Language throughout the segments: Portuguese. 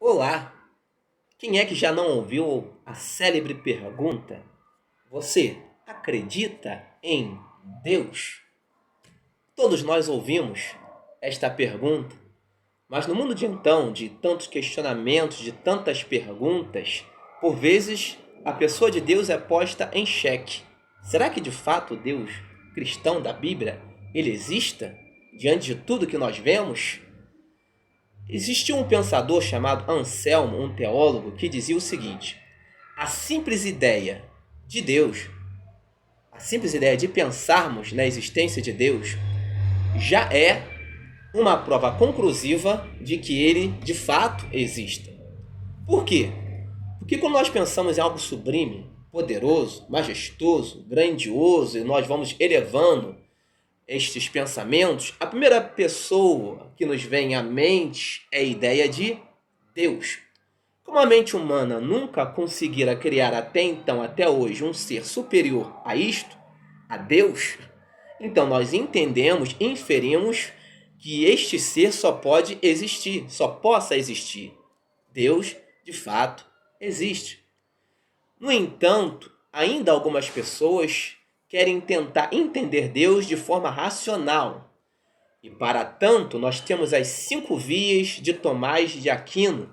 Olá! Quem é que já não ouviu a célebre pergunta: Você acredita em Deus? Todos nós ouvimos esta pergunta, mas no mundo de então, de tantos questionamentos, de tantas perguntas, por vezes a pessoa de Deus é posta em xeque. Será que de fato o Deus cristão da Bíblia, ele exista diante de tudo que nós vemos? Existia um pensador chamado Anselmo, um teólogo, que dizia o seguinte: a simples ideia de Deus, a simples ideia de pensarmos na existência de Deus, já é uma prova conclusiva de que ele de fato exista. Por quê? Porque quando nós pensamos em algo sublime, poderoso, majestoso, grandioso, e nós vamos elevando estes pensamentos, a primeira pessoa que nos vem à mente é a ideia de Deus. Como a mente humana nunca conseguira criar até então, até hoje, um ser superior a isto, a Deus, então nós entendemos, inferimos que este ser só pode existir, só possa existir. Deus, de fato, existe. No entanto, ainda algumas pessoas querem tentar entender Deus de forma racional. E para tanto, nós temos as 5 vias de Tomás de Aquino,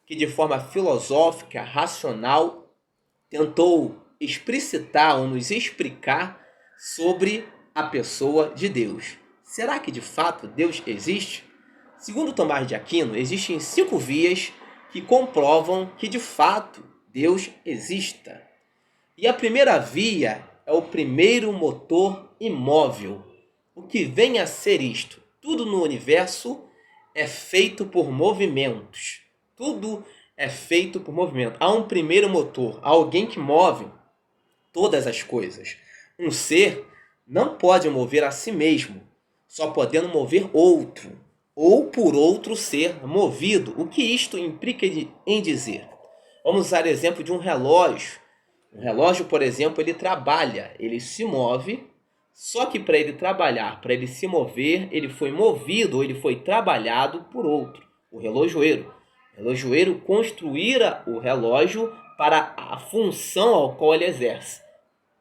que de forma filosófica, racional, tentou explicitar ou nos explicar sobre a pessoa de Deus. Será que de fato Deus existe? Segundo Tomás de Aquino, existem 5 vias que comprovam que de fato Deus exista. E a primeira via é o primeiro motor imóvel. O que vem a ser isto? Tudo no universo é feito por movimentos. Tudo é feito por movimento. Há um primeiro motor, há alguém que move todas as coisas. Um ser não pode mover a si mesmo, só podendo mover outro, ou por outro ser movido. O que isto implica em dizer? Vamos usar o exemplo de um relógio. Um relógio, por exemplo, ele trabalha, ele se move, só que para ele trabalhar, para ele se mover, ele foi movido, ele foi trabalhado por outro, o relojoeiro. O relojoeiro construíra o relógio para a função ao qual ele exerce.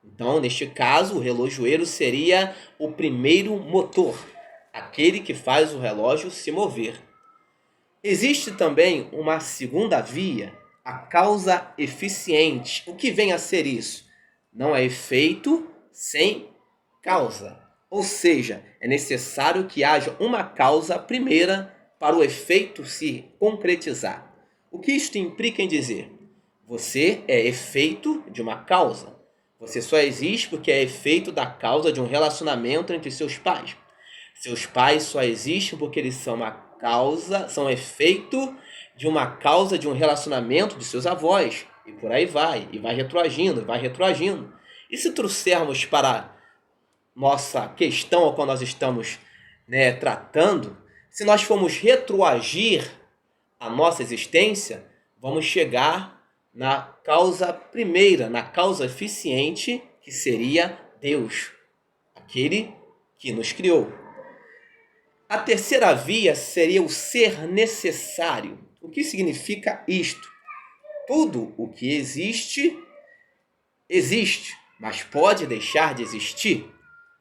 Então, neste caso, o relojoeiro seria o primeiro motor, aquele que faz o relógio se mover. Existe também uma segunda via, a causa eficiente. O que vem a ser isso? Não é efeito sem causa. Ou seja, é necessário que haja uma causa primeira para o efeito se concretizar. O que isto implica em dizer? Você é efeito de uma causa. Você só existe porque é efeito da causa de um relacionamento entre seus pais. Seus pais só existem porque eles são uma causa, são efeito de uma causa de um relacionamento de seus avós. E por aí vai, e vai retroagindo, vai retroagindo. E se trouxermos para nossa questão a qual nós estamos tratando, se nós formos retroagir a nossa existência, vamos chegar na causa primeira, na causa eficiente, que seria Deus, aquele que nos criou. A terceira via seria o ser necessário. O que significa isto? Tudo o que existe, existe, mas pode deixar de existir.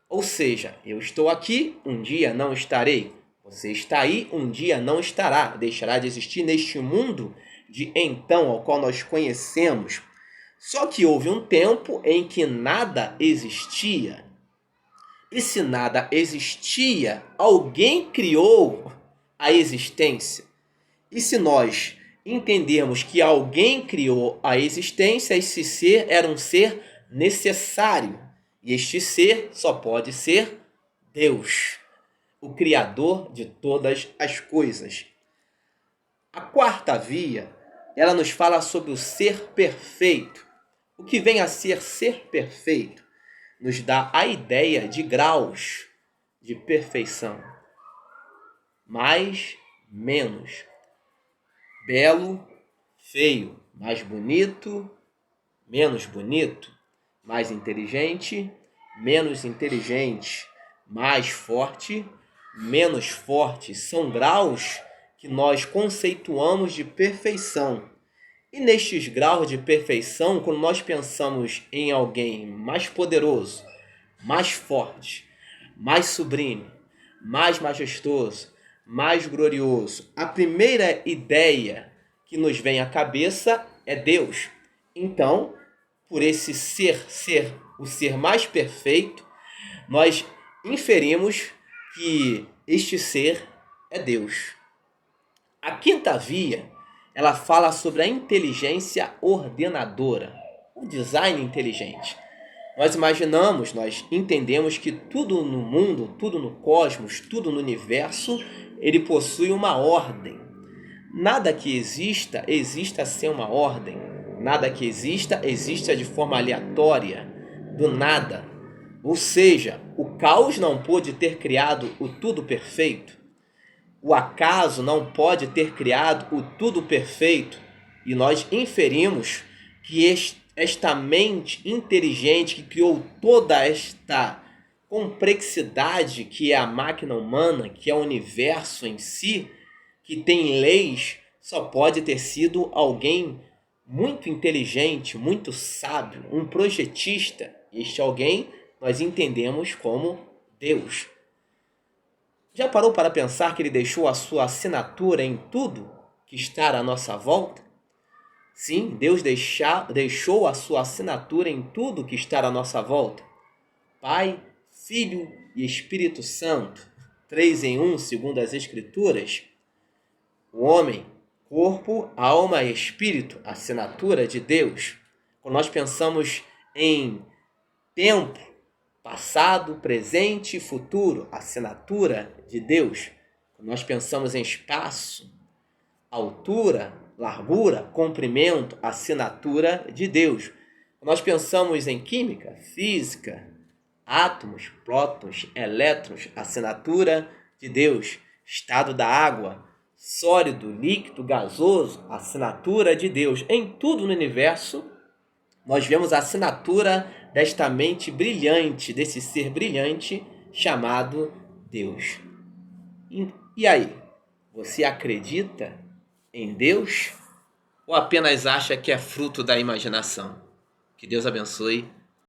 Ou seja, eu estou aqui, um dia não estarei. Você está aí, um dia não estará. Deixará de existir neste mundo de então ao qual nós conhecemos. Só que houve um tempo em que nada existia. E se nada existia, alguém criou a existência. E se nós entendermos que alguém criou a existência, esse ser era um ser necessário. E este ser só pode ser Deus, o Criador de todas as coisas. A quarta via, ela nos fala sobre o ser perfeito. O que vem a ser perfeito? Nos dá a ideia de graus de perfeição. Mais, menos. Belo, feio. Mais bonito, menos bonito. Mais inteligente, menos inteligente. Mais forte, menos forte. São graus que nós conceituamos de perfeição. E nestes graus de perfeição, quando nós pensamos em alguém mais poderoso, mais forte, mais sublime, mais majestoso, mais glorioso, a primeira ideia que nos vem à cabeça é Deus. Então, por esse ser o ser mais perfeito, nós inferimos que este ser é Deus. A quinta via, ela fala sobre a inteligência ordenadora, o design inteligente. Nós imaginamos, nós entendemos que tudo no mundo, tudo no cosmos, tudo no universo, ele possui uma ordem. Nada que exista sem uma ordem. Nada que exista de forma aleatória, do nada. Ou seja, o caos não pôde ter criado o tudo perfeito. O acaso não pode ter criado o tudo perfeito. E nós inferimos que esta mente inteligente que criou toda esta complexidade que é a máquina humana, que é o universo em si, que tem leis, só pode ter sido alguém muito inteligente, muito sábio, um projetista. Este alguém nós entendemos como Deus. Já parou para pensar que ele deixou a sua assinatura em tudo que está à nossa volta? Sim, Deus deixou a sua assinatura em tudo que está à nossa volta. Pai, Filho e Espírito Santo, 3 em 1, segundo as Escrituras. O homem, corpo, alma e espírito, assinatura de Deus. Quando nós pensamos em tempo, passado, presente e futuro, assinatura de Deus. Quando nós pensamos em espaço, altura, largura, comprimento, assinatura de Deus. Quando nós pensamos em química, física, átomos, prótons, elétrons, assinatura de Deus. Estado da água, sólido, líquido, gasoso, assinatura de Deus. Em tudo no universo, nós vemos a assinatura desta mente brilhante, desse ser brilhante chamado Deus. E aí, você acredita em Deus ou apenas acha que é fruto da imaginação? Que Deus abençoe